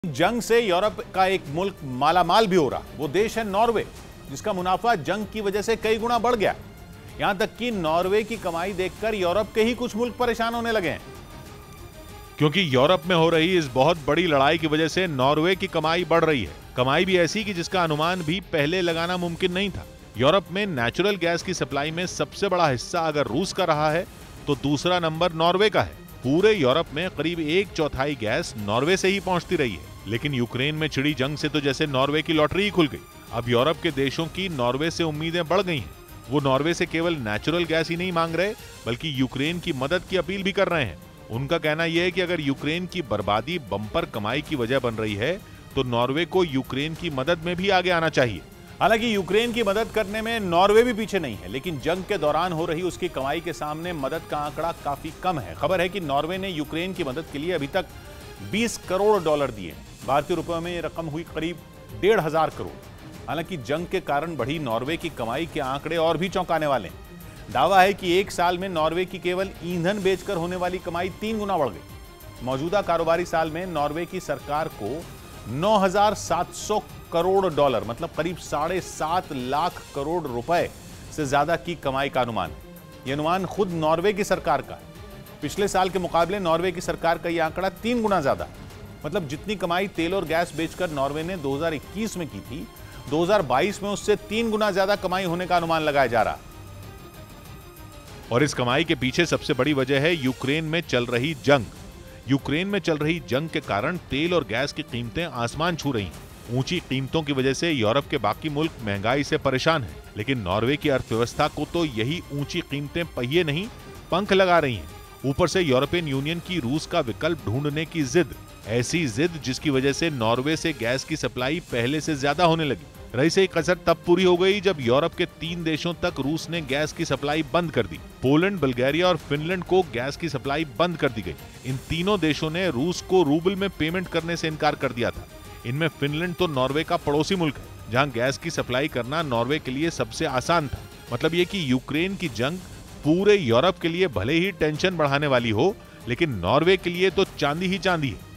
जंग से यूरोप का एक मुल्क मालामाल भी हो रहा, वो देश है नॉर्वे, जिसका मुनाफा जंग की वजह से कई गुना बढ़ गया। यहां तक कि नॉर्वे की कमाई देखकर यूरोप के ही कुछ मुल्क परेशान होने लगे हैं। क्योंकि यूरोप में हो रही इस बहुत बड़ी लड़ाई की वजह से नॉर्वे की कमाई बढ़ रही है। कमाई भी ऐसी कि जिसका अनुमान भी पहले लगाना मुमकिन नहीं था। यूरोप में नेचुरल गैस की सप्लाई में सबसे बड़ा हिस्सा अगर रूस का रहा है तो दूसरा नंबर नॉर्वे का है। पूरे यूरोप में करीब 1/4 गैस नॉर्वे से ही पहुंचती रही है। लेकिन यूक्रेन में छिड़ी जंग से तो जैसे नॉर्वे की लॉटरी ही खुल गई। अब यूरोप के देशों की नॉर्वे से उम्मीदें बढ़ गई हैं। वो नॉर्वे से केवल नेचुरल गैस ही नहीं मांग रहे, बल्कि यूक्रेन की मदद की अपील भी कर रहे हैं। उनका कहना यह है कि अगर यूक्रेन की बर्बादी बम्पर कमाई की वजह बन रही है तो नॉर्वे को यूक्रेन की मदद में भी आगे आना चाहिए। हालांकि यूक्रेन की मदद करने में नॉर्वे भी पीछे नहीं है, लेकिन जंग के दौरान हो रही उसकी कमाई के सामने मदद का आंकड़ा काफी कम है। खबर है कि नॉर्वे ने यूक्रेन की मदद के लिए अभी तक 20 करोड़ डॉलर दिए। भारतीय रुपयों में यह रकम हुई करीब 1,500 करोड़। हालांकि जंग के कारण बढ़ी नॉर्वे की कमाई के आंकड़े और भी चौंकाने वाले हैं। दावा है कि एक साल में नॉर्वे की केवल ईंधन बेचकर होने वाली कमाई 3 गुना बढ़ गई। मौजूदा कारोबारी साल में नॉर्वे की सरकार को 9,700 करोड़ डॉलर मतलब करीब 7.5 लाख करोड़ रुपए से ज्यादा की कमाई का अनुमान है। यह अनुमान खुद नॉर्वे की सरकार का है। पिछले साल के मुकाबले नॉर्वे की सरकार का यह आंकड़ा 3 गुना ज्यादा है। मतलब जितनी कमाई तेल और गैस बेचकर नॉर्वे ने 2021 में की थी, 2022 में उससे 3 गुना ज्यादा कमाई होने का अनुमान लगाया जा रहा है। और इस कमाई के पीछे सबसे बड़ी वजह है यूक्रेन में चल रही जंग। यूक्रेन में चल रही जंग के कारण तेल और गैस की कीमतें आसमान छू रही हैं। ऊंची कीमतों की वजह से यूरोप के बाकी मुल्क महंगाई से परेशान हैं, लेकिन नॉर्वे की अर्थव्यवस्था को तो यही ऊंची कीमतें पहिए नहीं पंख लगा रही हैं। ऊपर से यूरोपियन यूनियन की रूस का विकल्प ढूंढने की जिद, ऐसी जिद जिसकी वजह से नॉर्वे से गैस की सप्लाई पहले से ज्यादा होने लगी। रही से कसर तब पूरी हो गई जब यूरोप के 3 देशों तक रूस ने गैस की सप्लाई बंद कर दी। पोलैंड, बुल्गारिया और फिनलैंड को गैस की सप्लाई बंद कर दी गई। इन तीनों देशों ने रूस को रूबल में पेमेंट करने से इनकार कर दिया था। इनमें फिनलैंड तो नॉर्वे का पड़ोसी मुल्क है, जहां गैस की सप्लाई करना नॉर्वे के लिए सबसे आसान था। मतलब ये कि यूक्रेन की जंग पूरे यूरोप के लिए भले ही टेंशन बढ़ाने वाली हो, लेकिन नॉर्वे के लिए तो चांदी ही चांदी है।